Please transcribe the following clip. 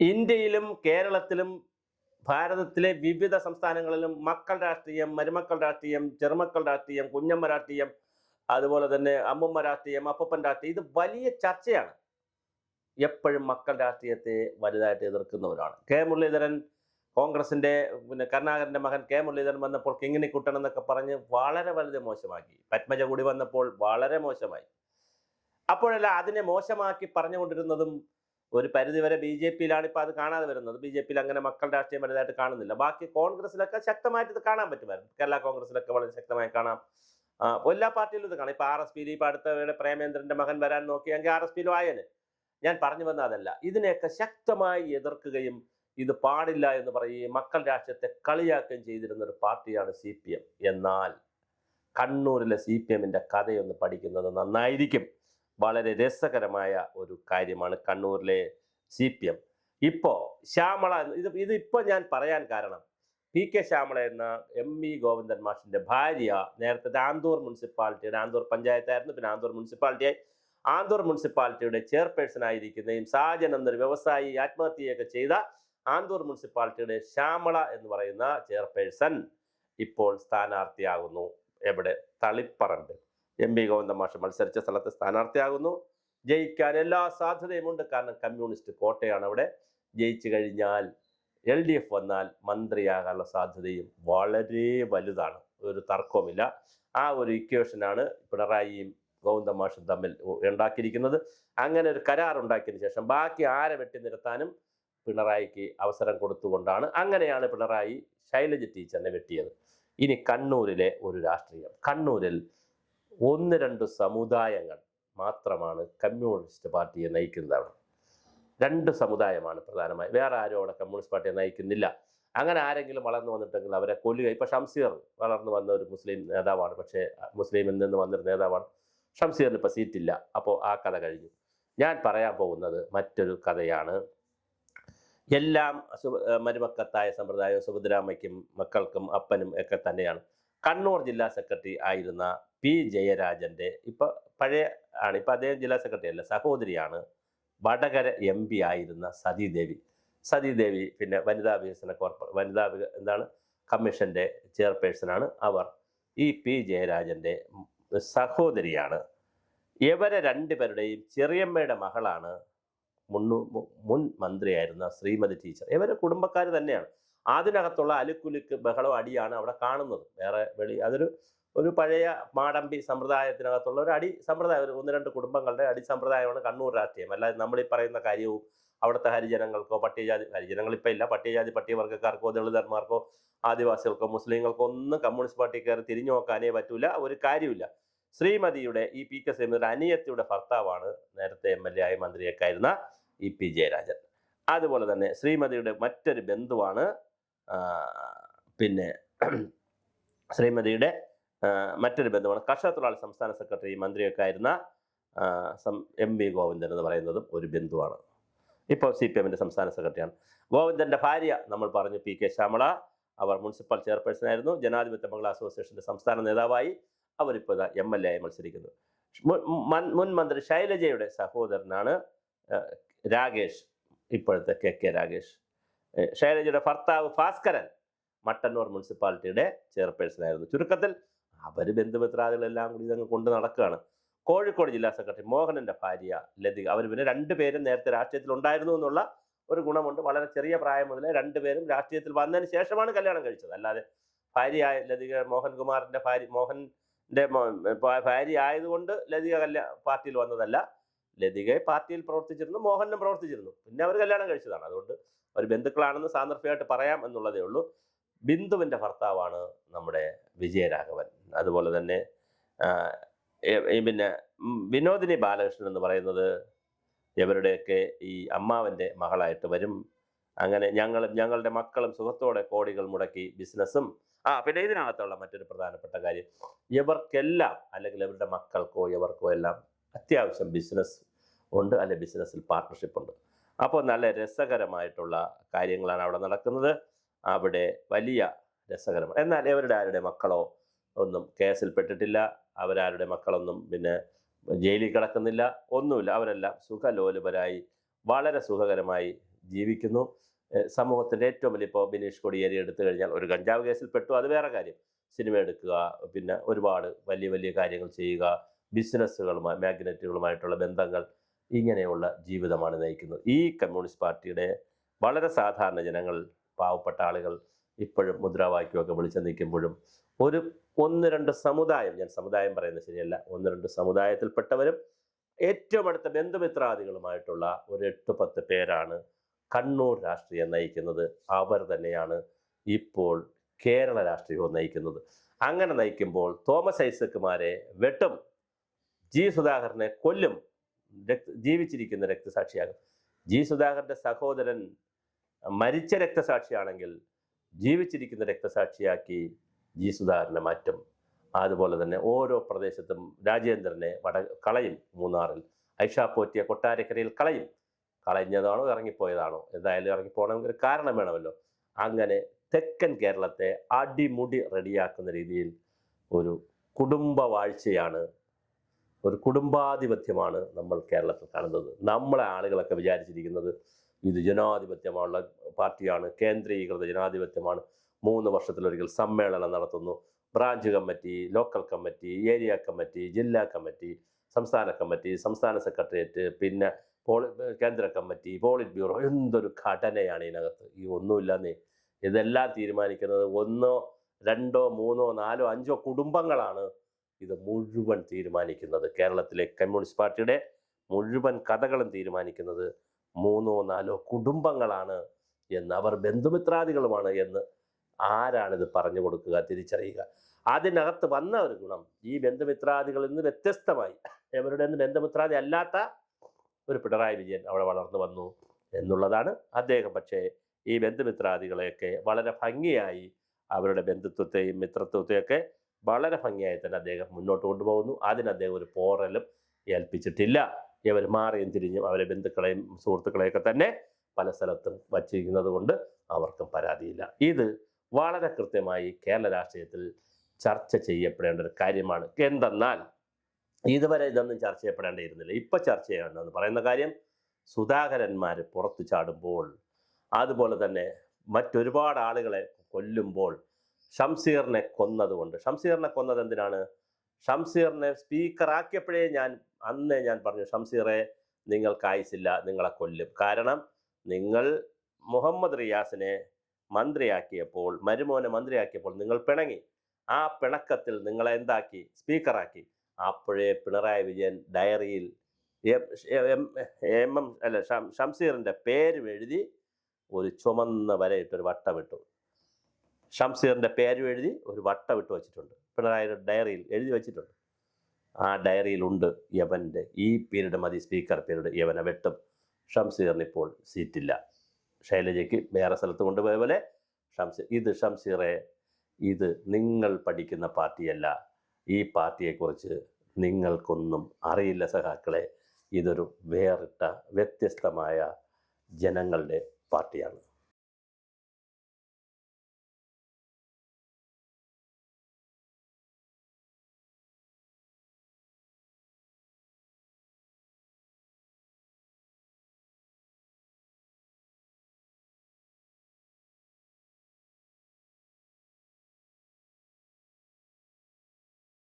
ഇന്ത്യയിലും കേരളത്തിലും ഭാരതത്തിലെ വിവിധ സംസ്ഥാനങ്ങളിലും മക്കൾ രാഷ്ട്രീയം, മരുമക്കൾ രാഷ്ട്രീയം, ചെറുമക്കൾ രാഷ്ട്രീയം, കുഞ്ഞമ്മ രാഷ്ട്രീയം, അതുപോലെ തന്നെ അമ്മുമ്മ രാഷ്ട്രീയം, അപ്പൂപ്പൻ രാഷ്ട്രീയം, ഇത് വലിയ ചർച്ചയാണ്. എപ്പോഴും മക്കൾ രാഷ്ട്രീയത്തെ വലുതായിട്ട് എതിർക്കുന്നവരാണ്. കെ മുരളീധരൻ കോൺഗ്രസിന്റെ കരുണാകരന്റെ മകൻ കെ മുരളീധരൻ വന്നപ്പോൾ കിങ്ങിണിക്കുട്ടൻ എന്നൊക്കെ പറഞ്ഞ് വളരെ വലുത് മോശമാക്കി. പത്മജ കൂടി വന്നപ്പോൾ വളരെ മോശമായി. അപ്പോഴല്ല അതിനെ മോശമാക്കി പറഞ്ഞുകൊണ്ടിരുന്നതും ഒരു പരിധിവരെ ബി ജെ പിയിലാണ് ഇപ്പോൾ അത് കാണാതെ വരുന്നത്. ബി ജെ പിയിൽ അങ്ങനെ മക്കൾ രാഷ്ട്രീയം വലുതായിട്ട് കാണുന്നില്ല. ബാക്കി കോൺഗ്രസിലൊക്കെ ശക്തമായിട്ട് ഇത് കാണാൻ പറ്റുമായിരുന്നു. കേരള കോൺഗ്രസിലൊക്കെ വളരെ ശക്തമായി കാണാം. എല്ലാ പാർട്ടിയിലും ഇത് കാണാം. ഇപ്പോൾ ആർ എസ് പിയിൽ ഇപ്പോൾ അടുത്ത പ്രേമേന്ദ്രന്റെ മകൻ വരാൻ നോക്കിയെങ്കിൽ ആർ എസ് പിയിലും ആയന്. ഞാൻ പറഞ്ഞു വന്ന അതല്ല, ഇതിനെയൊക്കെ ശക്തമായി എതിർക്കുകയും ഇത് പാടില്ല എന്ന് പറയുകയും മക്കൾ രാഷ്ട്രീയത്തെ കളിയാക്കുകയും ചെയ്തിരുന്ന ഒരു പാർട്ടിയാണ് സി പി എം. എന്നാൽ കണ്ണൂരിലെ സി പി എമ്മിൻ്റെ കഥയൊന്ന് പഠിക്കുന്നത് നന്നായിരിക്കും. വളരെ രസകരമായ ഒരു കാര്യമാണ് കണ്ണൂരിലെ സി പി എം. ഇപ്പോൾ ശ്യാമള, ഇതിപ്പോൾ ഞാൻ പറയാൻ കാരണം, പി കെ ശ്യാമള എന്ന എം വി ഗോവിന്ദൻ മാഷിൻ്റെ ഭാര്യ നേരത്തെ ആന്തൂർ മുനിസിപ്പാലിറ്റിയുടെ, ആന്തൂർ പഞ്ചായത്തായിരുന്നു, പിന്നെ ആന്തൂർ മുനിസിപ്പാലിറ്റിയായി. ആന്തൂർ മുനിസിപ്പാലിറ്റിയുടെ ചെയർപേഴ്സൺ ആയിരിക്കുന്നതും സാജൻ എന്നൊരു വ്യവസായി ആത്മഹത്യയൊക്കെ ചെയ്ത ആന്തൂർ മുനിസിപ്പാലിറ്റിയുടെ ശ്യാമള എന്ന് പറയുന്ന ചെയർപേഴ്സൺ ഇപ്പോൾ സ്ഥാനാർത്ഥിയാകുന്നു. എവിടെ? തളിപ്പറമ്പ്. എം വി ഗോവിന്ദൻ മാഷ് മത്സരിച്ച സ്ഥലത്ത് സ്ഥാനാർത്ഥിയാകുന്നു. ജയിക്കാൻ എല്ലാ സാധ്യതയുമുണ്ട്. കാരണം കമ്മ്യൂണിസ്റ്റ് കോട്ടയാണ് അവിടെ. ജയിച്ചു കഴിഞ്ഞാൽ എൽ ഡി എഫ് വന്നാൽ മന്ത്രിയാകാനുള്ള സാധ്യതയും വളരെ വലുതാണ്. ഒരു തർക്കവുമില്ല. ആ ഒരു ഇക്വേഷനാണ് പിണറായിയും ഗോവിന്ദൻ മാഷും തമ്മിൽ ഉണ്ടാക്കിയിരിക്കുന്നത്. അങ്ങനെ ഒരു കരാർ ഉണ്ടാക്കിയതിന് ശേഷം ബാക്കി ആരെ വെട്ടി നിരത്താനും പിണറായിക്ക് അവസരം കൊടുത്തുകൊണ്ടാണ്. അങ്ങനെയാണ് പിണറായി ശൈലജ ടീച്ചറിനെ വെട്ടിയത്. ഇനി കണ്ണൂരിലെ ഒരു രാഷ്ട്രീയം. കണ്ണൂരിൽ 1-2 സമുദായങ്ങൾ മാത്രമാണ് കമ്മ്യൂണിസ്റ്റ് പാർട്ടിയെ നയിക്കുന്നത്. അവിടെ 2 സമുദായമാണ് പ്രധാനമായി. വേറെ ആരും അവിടെ കമ്മ്യൂണിസ്റ്റ് പാർട്ടിയെ നയിക്കുന്നില്ല. അങ്ങനെ ആരെങ്കിലും വളർന്നു വന്നിട്ടെങ്കിൽ അവരെ കൊല്ലുക. ഇപ്പം ഷംസീർ വളർന്നു വന്ന ഒരു മുസ്ലിം നേതാവാണ്. പക്ഷേ മുസ്ലിമിൽ നിന്ന് വന്നൊരു നേതാവാണ്. ഷംസീറിന് ഇപ്പോൾ സീറ്റില്ല. അപ്പോൾ ആ കഥ കഴിഞ്ഞു. ഞാൻ പറയാൻ പോകുന്നത് മറ്റൊരു കഥയാണ്. എല്ലാം മരുമക്കത്തായ സമ്പ്രദായം സുഭദ്രാമ്മയ്ക്കും മക്കൾക്കും അപ്പനും ഒക്കെ തന്നെയാണ്. കണ്ണൂർ ജില്ലാ സെക്രട്ടറി ആയിരുന്ന പി ജയരാജൻ്റെ, ഇപ്പോൾ പഴയ ആണ്, ഇപ്പം അദ്ദേഹം ജില്ലാ സെക്രട്ടറി അല്ല, സഹോദരിയാണ് വടകര എം പി ആയിരുന്ന സതീദേവി പിന്നെ വനിതാ വികസന കമ്മീഷൻ്റെ ചെയർപേഴ്സണാണ്. അവർ ഈ പി ജയരാജൻ്റെ സഹോദരിയാണ്. ഇവരെ 2 പേരുടെയും ചെറിയമ്മയുടെ മകളാണ് മുൻ മന്ത്രിയായിരുന്ന ശ്രീമതി ടീച്ചർ. ഇവരെ കുടുംബക്കാർ തന്നെയാണ്. അതിനകത്തുള്ള അലുക്കുലുക്ക് ബഹളം അടിയാണ് അവിടെ കാണുന്നത്. വേറെ ഒരു പഴയ മാടമ്പി സമ്പ്രദായത്തിനകത്തുള്ള ഒരു അടി സമ്പ്രദായം, ഒരു 1-2 കുടുംബങ്ങളുടെ അടി സമ്പ്രദായമാണ് കണ്ണൂർ രാഷ്ട്രീയം. അല്ലാതെ നമ്മളീ പറയുന്ന കാര്യവും അവിടുത്തെ ഹരിജനങ്ങൾക്കോ ഹരിജനങ്ങൾ ഇപ്പം ഇല്ല, പട്ടികവർഗ്ഗക്കാർക്കോ ദളിതന്മാർക്കോ ആദിവാസികൾക്കോ മുസ്ലിങ്ങൾക്കോ ഒന്നും കമ്മ്യൂണിസ്റ്റ് പാർട്ടി കയറി തിരിഞ്ഞു നോക്കാനേ പറ്റൂല. ഒരു കാര്യമില്ല. ശ്രീമതിയുടെ, ഈ പി കെ ശ്രീമതിയുടെ അനിയത്തിയുടെ ഭർത്താവാണ് നേരത്തെ MLA ആയി മന്ത്രിയൊക്കെ ആയിരുന്ന ഇ പി ജയരാജൻ. അതുപോലെ തന്നെ ശ്രീമതിയുടെ മറ്റൊരു ബന്ധുവാണ് ശ്രീമതിയുടെ മറ്റൊരു ബന്ധുവാണ് കർഷക തൊഴിലാളി സംസ്ഥാന സെക്രട്ടറി മന്ത്രിയൊക്കെ ആയിരുന്ന എം വി ഗോവിന്ദൻ എന്ന് പറയുന്നതും ഒരു ബന്ധുവാണ്. ഇപ്പോൾ സി പി എമ്മിൻ്റെ സംസ്ഥാന സെക്രട്ടറിയാണ്. ഗോവിന്ദൻ്റെ ഭാര്യ നമ്മൾ പറഞ്ഞു, പി കെ ശ്യാമള. അവർ മുനിസിപ്പൽ ചെയർപേഴ്സൺ ആയിരുന്നു. ജനാധിപത്യ മഹിളാ അസോസിയേഷൻ്റെ സംസ്ഥാന നേതാവായി. അവരിപ്പോൾ MLA ആയി മത്സരിക്കുന്നു. മുൻ മന്ത്രി ശൈലജയുടെ സഹോദരനാണ് രാകേഷ്, ഇപ്പോഴത്തെ കെ രാകേഷ്. ശൈലജയുടെ ഭർത്താവ് ഭാസ്കരൻ മട്ടന്നൂർ മുനിസിപ്പാലിറ്റിയുടെ ചെയർപേഴ്സൺ ആയിരുന്നു. ചുരുക്കത്തിൽ അവർ ബന്ധുമിത്രാദികളെല്ലാം കൂടി ഇതങ്ങ് കൊണ്ട് നടക്കുകയാണ്. കോഴിക്കോട് ജില്ലാ സെക്രട്ടറി മോഹനൻ്റെ ഭാര്യ ലതിക. അവർ പിന്നെ 2 പേരും നേരത്തെ രാഷ്ട്രീയത്തിൽ ഉണ്ടായിരുന്നു എന്നുള്ള ഒരു ഗുണമുണ്ട്. വളരെ ചെറിയ പ്രായം മുതലേ 2 പേരും രാഷ്ട്രീയത്തിൽ വന്നതിന് ശേഷമാണ് കല്യാണം കഴിച്ചത്. അല്ലാതെ ഭാര്യയായ ലതിക മോഹൻകുമാറിൻ്റെ മോഹൻ്റെ ഭാര്യ ആയതുകൊണ്ട് ലതിക പാർട്ടിയിൽ വന്നതല്ല. ലതിക പാർട്ടിയിൽ പ്രവർത്തിച്ചിരുന്നു, മോഹനും പ്രവർത്തിച്ചിരുന്നു. പിന്നെ അവർ കല്യാണം കഴിച്ചതാണ്. അതുകൊണ്ട് അവർ ബന്ധുക്കളാണെന്ന് സാന്ദർഭികമായിട്ട് പറയാം എന്നുള്ളതേ ഉള്ളൂ. ബിന്ദുവിൻ്റെ ഭർത്താവാണ് നമ്മുടെ വിജയരാഘവൻ. അതുപോലെ തന്നെ പിന്നെ വിനോദിനി ബാലകൃഷ്ണൻ എന്ന് പറയുന്നത് ഇവരുടെയൊക്കെ ഈ അമ്മാവൻ്റെ മകളായിട്ട് വരും. അങ്ങനെ ഞങ്ങളുടെ മക്കളും സുഖത്തോടെ കോടികൾ മുടക്കി ബിസിനസ്സും. പിന്നെ ഇതിനകത്തുള്ള മറ്റൊരു പ്രധാനപ്പെട്ട കാര്യം, ഇവർക്കെല്ലാം അല്ലെങ്കിൽ ഇവരുടെ മക്കൾക്കോ ഇവർക്കോ എല്ലാം അത്യാവശ്യം ബിസിനസ് ഉണ്ട്, അല്ലെ ബിസിനസ്സിൽ പാർട്ട്ണർഷിപ്പ് ഉണ്ട്. അപ്പോൾ നല്ല രസകരമായിട്ടുള്ള കാര്യങ്ങളാണ് അവിടെ നടക്കുന്നത്. അവിടെ വലിയ രസകരമാണ്. എന്നാൽ ഇവരുടെ ആരുടെ മക്കളോ ഒന്നും കേസിൽപ്പെട്ടിട്ടില്ല. അവരാരുടെ മക്കളൊന്നും പിന്നെ ജയിലിൽ കിടക്കുന്നില്ല, ഒന്നുമില്ല. അവരെല്ലാം സുഖലോലുപരായി വളരെ സുഖകരമായി ജീവിക്കുന്നു. സമൂഹത്തിൻ്റെ ഏറ്റവും വലിയ ഇപ്പോൾ ബിനീഷ് കൊടിയേരി എടുത്തു കഴിഞ്ഞാൽ ഒരു കഞ്ചാവ് കേസിൽ പെട്ടു, അത് വേറെ കാര്യം. സിനിമ എടുക്കുക, പിന്നെ ഒരുപാട് വലിയ വലിയ കാര്യങ്ങൾ ചെയ്യുക, ബിസിനസ്സുകളുമായി മാഗ്നറ്റുകളുമായിട്ടുള്ള ബന്ധങ്ങൾ, ഇങ്ങനെയുള്ള ജീവിതമാണ് നയിക്കുന്നത്. ഈ കമ്മ്യൂണിസ്റ്റ് പാർട്ടിയുടെ വളരെ സാധാരണ ജനങ്ങൾ, പാവപ്പെട്ട ആളുകൾ ഇപ്പോഴും മുദ്രാവാക്യമൊക്കെ വിളിച്ചു നിൽക്കുമ്പോഴും ഒരു 1-2 സമുദായം, ഞാൻ സമുദായം പറയുന്നത് ശരിയല്ല, 1-2 സമുദായത്തിൽപ്പെട്ടവരും ഏറ്റവും അടുത്ത ബന്ധുമിത്രാദികളുമായിട്ടുള്ള ഒരു 8-10 പേരാണ് കണ്ണൂർ രാഷ്ട്രീയം നയിക്കുന്നത്. അവർ തന്നെയാണ് ഇപ്പോൾ കേരള രാഷ്ട്രീയവും നയിക്കുന്നത്. അങ്ങനെ നയിക്കുമ്പോൾ തോമസ് ഐസക്മാരെ വെട്ടും, ജി സുധാകരനെ കൊല്ലും, ജീവിച്ചിരിക്കുന്ന രക്തസാക്ഷിയാകും. ജി സുധാകരൻ്റെ സഹോദരൻ മരിച്ച രക്തസാക്ഷിയാണെങ്കിൽ ജീവിച്ചിരിക്കുന്ന രക്തസാക്ഷിയാക്കി ജി സുധാകരനെ മാറ്റും. അതുപോലെ തന്നെ ഓരോ പ്രദേശത്തും രാജേന്ദ്രനെ കളയും. മൂന്നാറിൽ ഐഷ പോറ്റിയ കൊട്ടാരക്കരയിൽ കളയും. കളഞ്ഞതാണോ ഇറങ്ങിപ്പോയതാണോ, എന്തായാലും ഇറങ്ങിപ്പോകണമെങ്കിൽ കാരണം വേണമല്ലോ. അങ്ങനെ തെക്കൻ കേരളത്തെ അടിമുടി റെഡിയാക്കുന്ന രീതിയിൽ ഒരു കുടുംബവാഴ്ചയാണ്, ഒരു കുടുംബാധിപത്യമാണ് നമ്മൾ കേരളത്തിൽ കാണുന്നത്. നമ്മളെ ആളുകളൊക്കെ വിചാരിച്ചിരിക്കുന്നത് ഇത് ജനാധിപത്യമുള്ള പാർട്ടിയാണ്, കേന്ദ്രീകൃത ജനാധിപത്യമാണ്. 3 വർഷത്തിലൊരിക്കൽ സമ്മേളനം നടത്തുന്നു. Branch committee, local committee, area committee, ജില്ലാ കമ്മിറ്റി, സംസ്ഥാന കമ്മിറ്റി, സംസ്ഥാന സെക്രട്ടേറിയറ്റ്, പിന്നെ കേന്ദ്ര കമ്മിറ്റി, പോളിറ്റ് ബ്യൂറോ, എന്തൊരു ഘടനയാണ് ഇതിനകത്ത്. ഈ ഒന്നുമില്ലെന്നേ. ഇതെല്ലാം തീരുമാനിക്കുന്നത് 1, 2, 3, 4, 5 കുടുംബങ്ങളാണ് ഇത് മുഴുവൻ തീരുമാനിക്കുന്നത്. കേരളത്തിലെ കമ്മ്യൂണിസ്റ്റ് പാർട്ടിയുടെ മുഴുവൻ കഥകളും തീരുമാനിക്കുന്നത് 3, 4 കുടുംബങ്ങളാണ് എന്ന്, അവർ ബന്ധുമിത്രാദികളുമാണ് എന്ന് ആരാണിത് പറഞ്ഞു കൊടുക്കുക, തിരിച്ചറിയുക. അതിനകത്ത് വന്ന ഒരു ഗുണം, ഈ ബന്ധുമിത്രാദികളിൽ നിന്ന് വ്യത്യസ്തമായി ഇവരുടെ ബന്ധുമിത്രാദി അല്ലാത്ത ഒരു പിണറായി വിജയൻ അവിടെ വളർന്നു വന്നു എന്നുള്ളതാണ്. അദ്ദേഹം പക്ഷേ ഈ ബന്ധുമിത്രാദികളെയൊക്കെ വളരെ ഭംഗിയായി, അവരുടെ ബന്ധുത്വത്തെയും മിത്രത്വത്തെയൊക്കെ വളരെ ഭംഗിയായി തന്നെ അദ്ദേഹം മുന്നോട്ട് കൊണ്ടുപോകുന്നു. അതിന് അദ്ദേഹം ഒരു പോറലും ഏൽപ്പിച്ചിട്ടില്ല. ഇവർ മാറിയും തിരിഞ്ഞും അവരെ ബന്ധുക്കളെയും സുഹൃത്തുക്കളെയൊക്കെ തന്നെ പല സ്ഥലത്തും വച്ചിരിക്കുന്നത് കൊണ്ട് അവർക്കും പരാതിയില്ല. ഇത് വളരെ കൃത്യമായി കേരള രാഷ്ട്രീയത്തിൽ ചർച്ച ചെയ്യപ്പെടേണ്ട ഒരു കാര്യമാണ്. എന്തെന്നാൽ ഇതുവരെ ഇതൊന്നും ചർച്ച ചെയ്യപ്പെടേണ്ടിയിരുന്നില്ല. ഇപ്പോൾ ചർച്ച ചെയ്യണമെന്ന് പറയുന്ന കാര്യം, സുധാകരന്മാർ പുറത്തു ചാടുമ്പോൾ, അതുപോലെ തന്നെ മറ്റൊരുപാട് ആളുകളെ കൊല്ലുമ്പോൾ, ഷംസീറിനെ കൊന്നതുകൊണ്ട്. ഷംസീറിനെ കൊന്നത് എന്തിനാണ്? ഷംസീറിനെ സ്പീക്കറാക്കിയപ്പോഴേ അന്നേ ഞാൻ പറഞ്ഞു, ഷംസീറെ നിങ്ങൾക്ക് ആയുസില്ല, നിങ്ങളെ കൊല്ലും. കാരണം നിങ്ങൾ മുഹമ്മദ് റിയാസിനെ മന്ത്രിയാക്കിയപ്പോൾ, മരുമോനെ മന്ത്രിയാക്കിയപ്പോൾ നിങ്ങൾ പിണങ്ങി. ആ പിണക്കത്തിൽ നിങ്ങളെ എന്താക്കി? സ്പീക്കറാക്കി. അപ്പോഴേ പിണറായി വിജയൻ ഡയറിയിൽ ഷംസീറിൻ്റെ പേരും എഴുതി ഒരു ചുമന്ന വരയിട്ടൊരു വട്ടമിട്ടു. ഷംസീറിൻ്റെ പേരും എഴുതി ഒരു വട്ടമിട്ട് വച്ചിട്ടുണ്ട്. പിണറായിയുടെ ഡയറിയിൽ എഴുതി വച്ചിട്ടുണ്ട്. ആ ഡയറിയിലുണ്ട് യവൻ്റെ ഈ പീരീഡ് മതി, സ്പീക്കർ പീരീഡ്, യവനെ വെട്ടും. ഷംസീറിന് ഇപ്പോൾ സീറ്റില്ല. ശൈലജയ്ക്ക് വേറെ സ്ഥലത്ത് കൊണ്ടുപോയ പോലെ ഷംസീറെ, ഇത് നിങ്ങൾ പഠിക്കുന്ന പാർട്ടിയല്ല. ഈ പാർട്ടിയെക്കുറിച്ച് നിങ്ങൾക്കൊന്നും അറിയില്ല സഖാക്കളെ. ഇതൊരു വേറിട്ട വ്യത്യസ്തമായ ജനങ്ങളുടെ പാർട്ടിയാണ്.